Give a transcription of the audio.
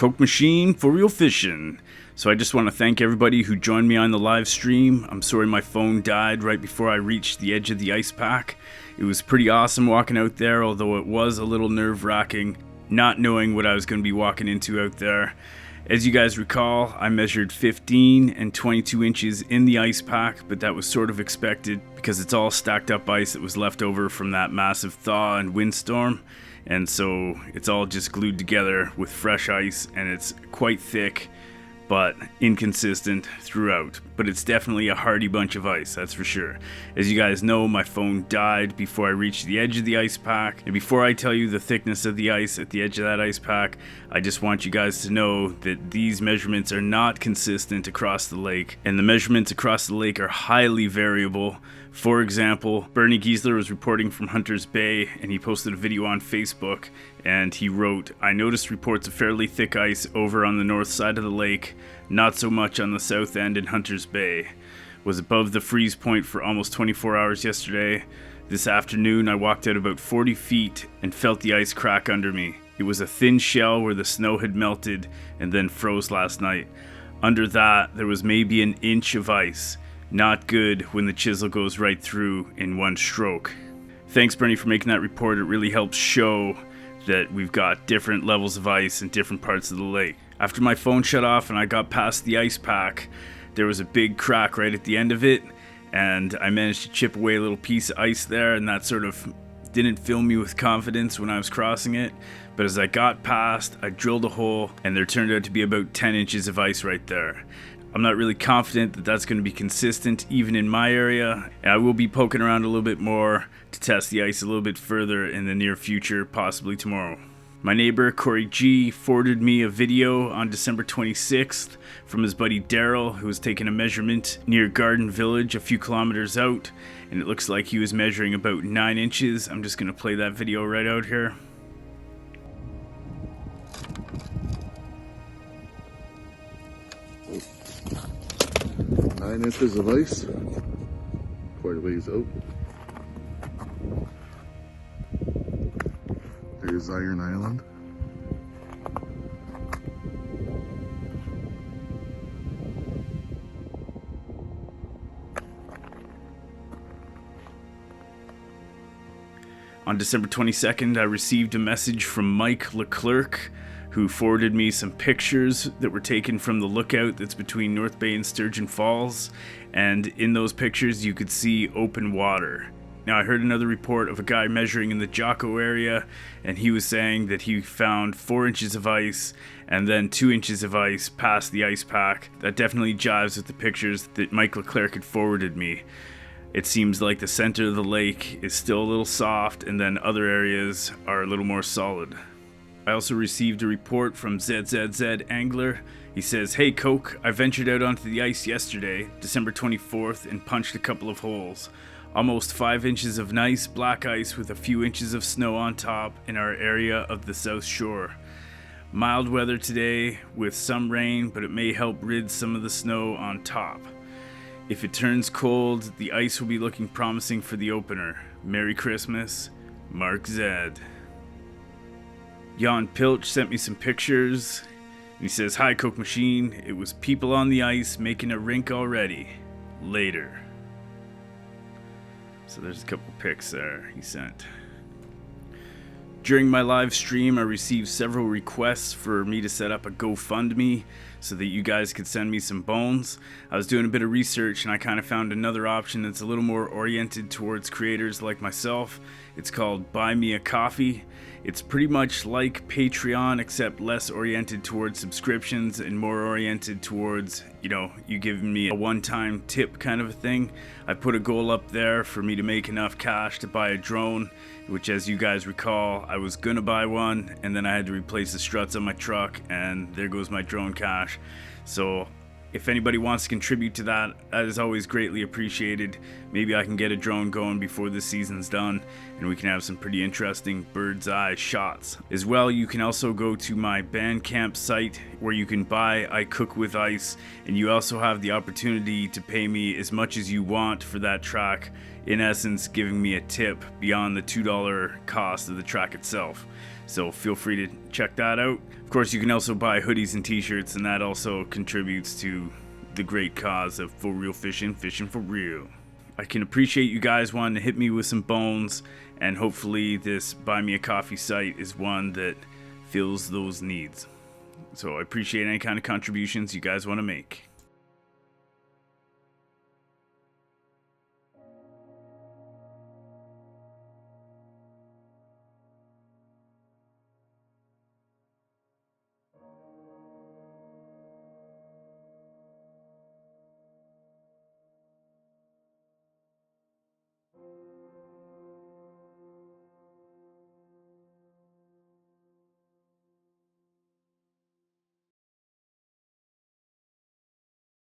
Coke Machine for Eel Fishing. So I just want to thank everybody who joined me on the live stream. I'm sorry my phone died right before I reached the edge of the ice pack. It was pretty awesome walking out there, although it was a little nerve-wracking not knowing what I was going to be walking into out there. As you guys recall, I measured 15 and 22 inches in the ice pack, but that was sort of expected because it's all stacked up ice that was left over from that massive thaw and windstorm. And so it's all just glued together with fresh ice, and it's quite thick but inconsistent throughout. But it's definitely a hardy bunch of ice, that's for sure. As you guys know, my phone died before I reached the edge of the ice pack. And before I tell you the thickness of the ice at the edge of that ice pack, I just want you guys to know that these measurements are not consistent across the lake, and the measurements across the lake are highly variable. For example, Bernie Giesler was reporting from Hunters Bay, and he posted a video on Facebook, and he wrote, "I noticed reports of fairly thick ice over on the north side of the lake, not so much on the south end in Hunters Bay. Was above the freeze point for almost 24 hours yesterday. This afternoon I walked out about 40 feet and felt the ice crack under me. It was a thin shell where the snow had melted and then froze last night. Under that there was maybe an inch of ice. Not good when the chisel goes right through in one stroke." Thanks, Bernie, for making that report. It really helps show that we've got different levels of ice in different parts of the lake. After my phone shut off and I got past the ice pack, there was a big crack right at the end of it, and I managed to chip away a little piece of ice there, and that sort of didn't fill me with confidence when I was crossing it. But as I got past, I drilled a hole, and there turned out to be about 10 inches of ice right there. I'm not really confident that that's going to be consistent even in my area, and I will be poking around a little bit more to test the ice a little bit further in the near future, possibly tomorrow. My neighbor, Corey G, forwarded me a video on December 26th from his buddy Daryl, who was taking a measurement near Garden Village a few kilometers out, and it looks like he was measuring about 9 inches. I'm just going to play that video right out here. 9 inches of ice, quite a ways out. There's Iron Island. On December 22nd, I received a message from Mike Leclerc, who forwarded me some pictures that were taken from the lookout that's between North Bay and Sturgeon Falls, and in those pictures you could see open water. Now, I heard another report of a guy measuring in the Jocko area, and he was saying that he found 4 inches of ice and then 2 inches of ice past the ice pack. That definitely jives with the pictures that Mike Leclerc had forwarded me. It seems like the center of the lake is still a little soft, and then other areas are a little more solid. I also received a report from ZZZ Angler. He says, "Hey Coke, I ventured out onto the ice yesterday, December 24th, and punched a couple of holes. Almost 5 inches of nice black ice with a few inches of snow on top in our area of the South Shore. Mild weather today with some rain, but it may help rid some of the snow on top. If it turns cold, the ice will be looking promising for the opener. Merry Christmas, Mark Zed." Jan Pilch sent me some pictures, and he says, "Hi Coke Machine, it was people on the ice making a rink already. Later." So there's a couple pics there he sent. During my live stream, I received several requests for me to set up a GoFundMe so that you guys could send me some bones. I was doing a bit of research and I kind of found another option that's a little more oriented towards creators like myself. It's called Buy Me a Coffee. It's pretty much like Patreon, except less oriented towards subscriptions and more oriented towards, you giving me a one-time tip kind of a thing. I put a goal up there for me to make enough cash to buy a drone, which, as you guys recall, I was gonna buy one, and then I had to replace the struts on my truck, and there goes my drone cash. So if anybody wants to contribute to that, that is always greatly appreciated. Maybe I can get a drone going before this season's done, and we can have some pretty interesting bird's eye shots. As well, you can also go to my Bandcamp site where you can buy I Cook With Ice, and you also have the opportunity to pay me as much as you want for that track, in essence giving me a tip beyond the $2 cost of the track itself. So feel free to check that out. Of course, you can also buy hoodies and t-shirts, and that also contributes to the great cause of for real fishing, fishing for real. I can appreciate you guys wanting to hit me with some bones, and hopefully this Buy Me a Coffee site is one that fills those needs. So I appreciate any kind of contributions you guys want to make.